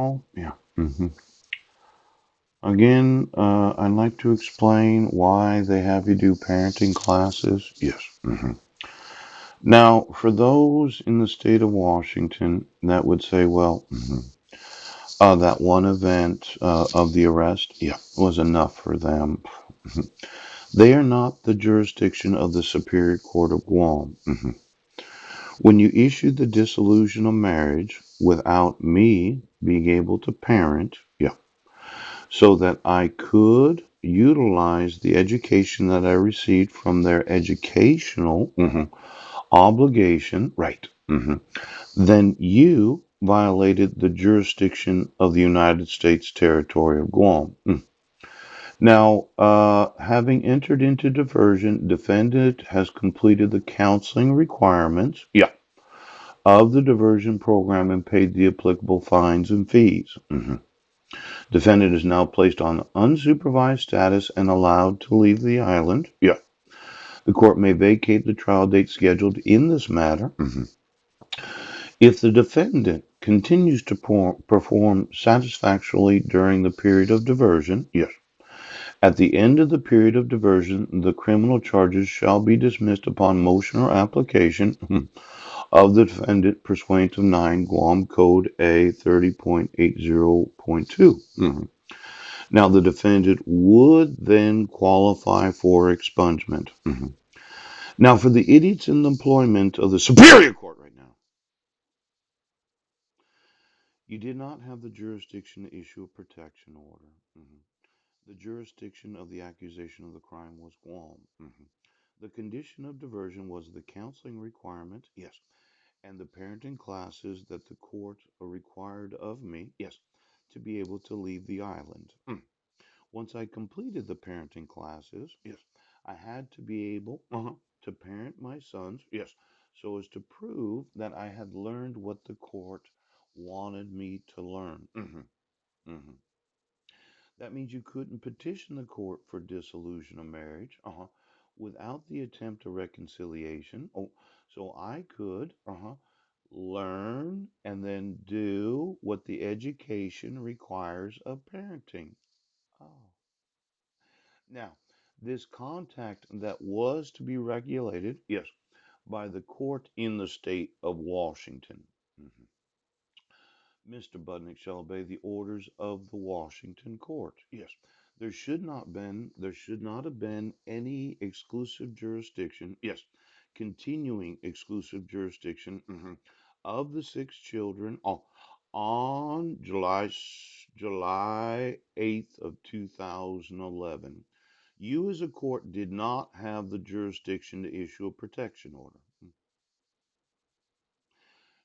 Yeah. Again, I'd like to explain why they have you do parenting classes. Yes. Now, for those in the state of Washington that would say, well, that one event of the arrest, yeah, was enough for them. They are not the jurisdiction of the Superior Court of Guam. When you issue the dissolution of marriage without me being able to parent, yeah, so that I could utilize the education that I received from their educational obligation, right? Then you violated the jurisdiction of the United States territory of Guam. Now, having entered into diversion, defendant has completed the counseling requirements, yeah, of the diversion program and paid the applicable fines and fees. Defendant is now placed on unsupervised status and allowed to leave the island. Yeah. The court may vacate the trial date scheduled in this matter if the defendant continues to perform satisfactorily during the period of diversion. Yes. At the end of the period of diversion, the criminal charges shall be dismissed upon motion or application of the defendant pursuant to 9 Guam Code A 30.80.2. Now, the defendant would then qualify for expungement. Now, for the idiots in the employment of the Superior Court right now, you did not have the jurisdiction to issue a protection order. The jurisdiction of the accusation of the crime was Guam. The condition of diversion was the counseling requirement, yes, and the parenting classes that the court required of me, yes, to be able to leave the island. Once I completed the parenting classes, yes, I had to be able to parent my sons, yes, so as to prove that I had learned what the court wanted me to learn. Hmm That means you couldn't petition the court for dissolution of marriage without the attempt of reconciliation. Oh, so I could learn and then do what the education requires of parenting. Oh. Now, this contact that was to be regulated, yes, by the court in the state of Washington. Mhm. Mr. Budnick shall obey the orders of the Washington court. Yes, there should not have been any exclusive jurisdiction. Yes, continuing exclusive jurisdiction of the six children on July 8th of 2011. You as a court did not have the jurisdiction to issue a protection order.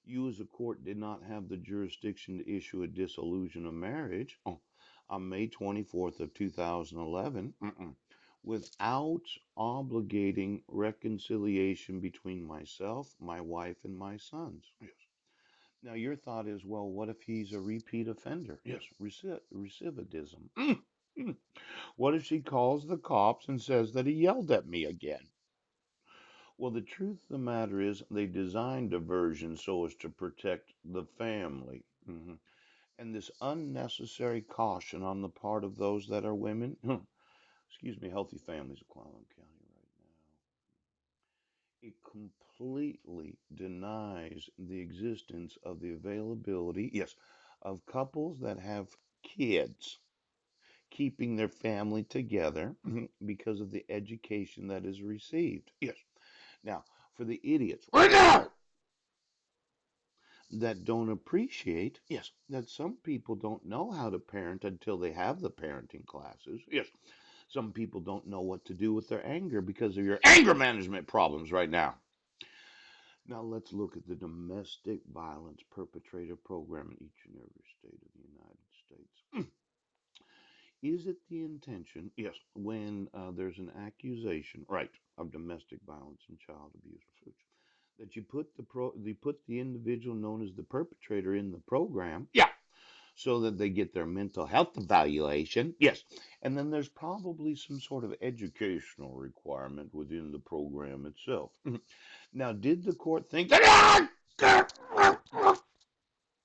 You as a court did not have the jurisdiction to issue a dissolution of marriage on May 24th of 2011 without obligating reconciliation between myself, my wife, and my sons. Yes. Now your thought is, well, what if he's a repeat offender? Yes, recidivism. What if she calls the cops and says that he yelled at me again? Well, the truth of the matter is, they designed diversion so as to protect the family. And this unnecessary caution on the part of those that are women, excuse me, healthy families of Clallam County right now, it completely denies the existence of the availability, yes, of couples that have kids keeping their family together because of the education that is received. Yes. Now, for the idiots right now that don't appreciate, yes, that some people don't know how to parent until they have the parenting classes. Yes, some people don't know what to do with their anger because of your anger management problems right now. Now, let's look at the domestic violence perpetrator program in each and every state of the United States. Is it the intention, yes, when there's an accusation, right, of domestic violence and child abuse, that you put the individual known as the perpetrator in the program, yeah, so that they get their mental health evaluation, yes, and then there's probably some sort of educational requirement within the program itself. Now, did the court think that?